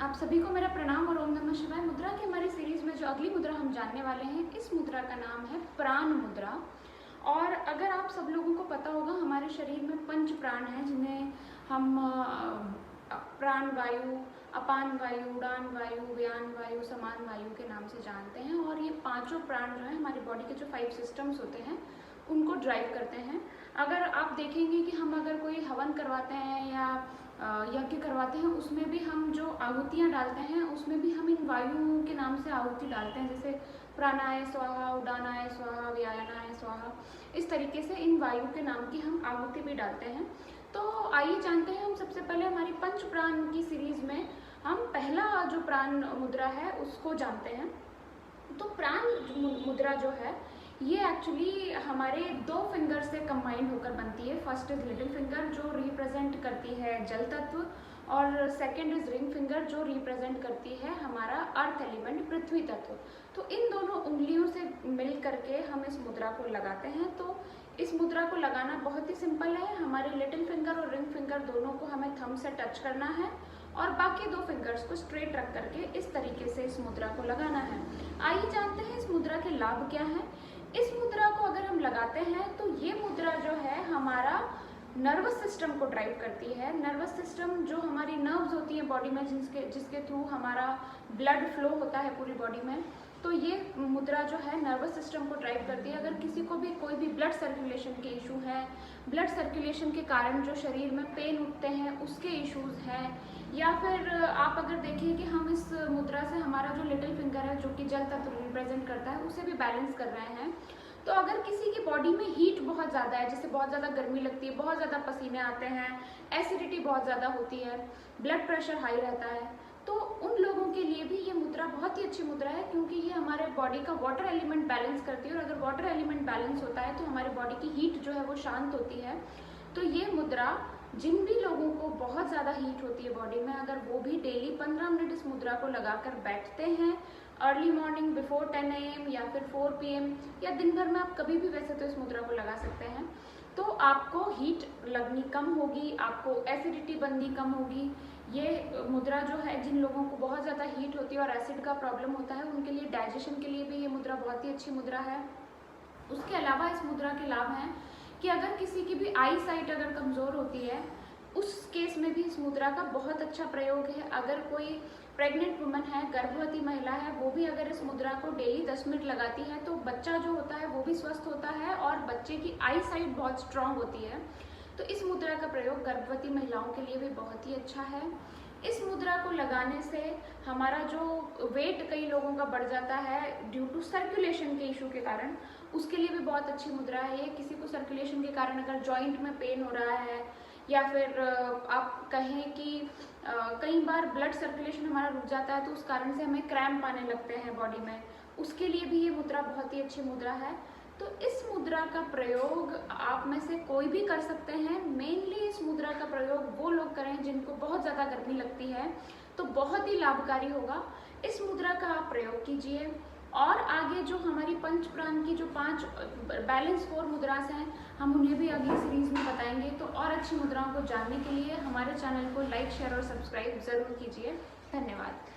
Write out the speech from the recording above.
आप सभी को मेरा प्रणाम और ओम नमः शिवाय। मुद्रा की हमारी सीरीज में जो अगली मुद्रा हम जानने वाले हैं, इस मुद्रा का नाम है प्राण मुद्रा। और अगर आप सब लोगों को पता होगा, हमारे शरीर में 5 प्राण हैं, जिन्हें हम प्राण वायु, अपान वायु, उड़ान वायु, व्यान वायु, समान वायु के नाम से जानते हैं। और ये पांचों प्राण जो है हमारी बॉडी के जो 5 सिस्टम्स होते हैं उनको ड्राइव करते हैं। अगर आप देखेंगे कि हम अगर कोई हवन करवाते हैं या यज्ञ करवाते हैं, उसमें भी हम जो आहुतियाँ डालते हैं उसमें भी हम इन वायुओं के नाम से आहुति डालते हैं, जैसे प्राणाय स्वाहा, उडानाय स्वाहा, व्यानाय स्वाहा। इस तरीके से इन वायु के नाम की हम आहुति भी डालते हैं। तो आइए जानते हैं हम सबसे पहले हमारी पंच प्राण की सीरीज में हम पहला जो प्राण मुद्रा है उसको जानते हैं। तो प्राण मुद्रा जो है ये एक्चुअली हमारे 2 फिंगर से कंबाइंड होकर बनती है। फर्स्ट इज लिटिल फिंगर जो रिप्रेजेंट करती है जल तत्व, और सेकंड इज रिंग फिंगर जो रिप्रेजेंट करती है हमारा अर्थ एलिमेंट, पृथ्वी तत्व। तो इन दोनों उंगलियों से मिल करके हम इस मुद्रा को लगाते हैं। तो इस मुद्रा को लगाना बहुत ही सिंपल है। हमारे लिटिल फिंगर और रिंग फिंगर दोनों को हमें थंब से टच करना है और बाकी 2 फिंगर्स को स्ट्रेट रख करके इस तरीके से इस मुद्रा को लगाना है। आइए जानते हैं इस मुद्रा के लाभ क्या हैं। इस मुद्रा को अगर हम लगाते हैं तो ये मुद्रा जो है हमारा नर्वस सिस्टम को ड्राइव करती है। नर्वस सिस्टम जो हमारी नर्व्स होती हैं बॉडी में, जिसके थ्रू हमारा ब्लड फ्लो होता है पूरी बॉडी में, तो ये मुद्रा जो है नर्वस सिस्टम को ड्राइव करती है। अगर किसी को भी कोई भी ब्लड सर्कुलेशन के इशू है, ब्लड सर्कुलेशन के कारण जो शरीर में पेन उठते हैं उसके इश्यूज हैं, या फिर आप अगर देखिए कि हम इस मुद्रा से हमारा जो लिटिल फिंगर है जो कि जल तत्व रिप्रेजेंट करता है उसे भी बैलेंस कर रहे हैं। तो अगर किसी की बॉडी में हीट बहुत ज़्यादा है, जैसे बहुत ज़्यादा गर्मी लगती है, बहुत ज़्यादा पसीने आते हैं, एसिडिटी बहुत ज़्यादा होती है, ब्लड प्रेशर हाई रहता है, तो उन लोगों के लिए भी ये मुद्रा बहुत ही अच्छी मुद्रा है, क्योंकि ये हमारे बॉडी का वाटर एलिमेंट बैलेंस करती है। और अगर वाटर एलिमेंट बैलेंस होता है तो हमारी बॉडी की हीट जो है वो शांत होती है। तो ये मुद्रा जिन भी लोगों को बहुत ज़्यादा हीट होती है बॉडी में, अगर वो भी डेली 15 मिनट इस मुद्रा को लगाकर बैठते हैं, अर्ली मॉर्निंग बिफोर 10 AM या फिर 4 PM या दिन भर में आप कभी भी वैसे तो इस मुद्रा को लगा सकते हैं, तो आपको हीट लगनी कम होगी, आपको एसिडिटी बननी कम होगी। ये मुद्रा जो है जिन लोगों को बहुत ज़्यादा हीट होती है और एसिड का प्रॉब्लम होता है उनके लिए, डाइजेशन के लिए भी ये मुद्रा बहुत ही अच्छी मुद्रा है। उसके अलावा इस मुद्रा के लाभ हैं कि अगर किसी की भी आई साइट अगर कमज़ोर होती है, उस केस में भी इस मुद्रा का बहुत अच्छा प्रयोग है। अगर कोई प्रेग्नेंट वुमन है, गर्भवती महिला है, वो भी अगर इस मुद्रा को डेली 10 मिनट लगाती है तो बच्चा जो होता है वो भी स्वस्थ होता है और बच्चे की आई साइट बहुत स्ट्रांग होती है। तो इस मुद्रा का प्रयोग गर्भवती महिलाओं के लिए भी बहुत ही अच्छा है। इस मुद्रा को लगाने से हमारा जो वेट कई लोगों का बढ़ जाता है ड्यू टू सर्कुलेशन के इशू के कारण, उसके लिए भी बहुत अच्छी मुद्रा है ये। किसी को सर्कुलेशन के कारण अगर जॉइंट में पेन हो रहा है, या फिर आप कहें कि कई बार ब्लड सर्कुलेशन हमारा रुक जाता है तो उस कारण से हमें क्रैम्प आने लगते हैं बॉडी में, उसके लिए भी ये मुद्रा बहुत ही अच्छी मुद्रा है। तो इस मुद्रा का प्रयोग आप में से कोई भी कर सकते हैं। मेनली इस मुद्रा का प्रयोग वो लोग करें जिनको बहुत ज़्यादा गर्मी लगती है, तो बहुत ही लाभकारी होगा। इस मुद्रा का आप प्रयोग कीजिए। और आगे जो हमारी पंच प्राण की जो 5 बैलेंस 4 मुद्रास हैं, हम उन्हें भी अगली सीरीज में बताएंगे। तो और अच्छी मुद्राओं को जानने के लिए हमारे चैनल को लाइक, शेयर और सब्सक्राइब ज़रूर कीजिए। धन्यवाद।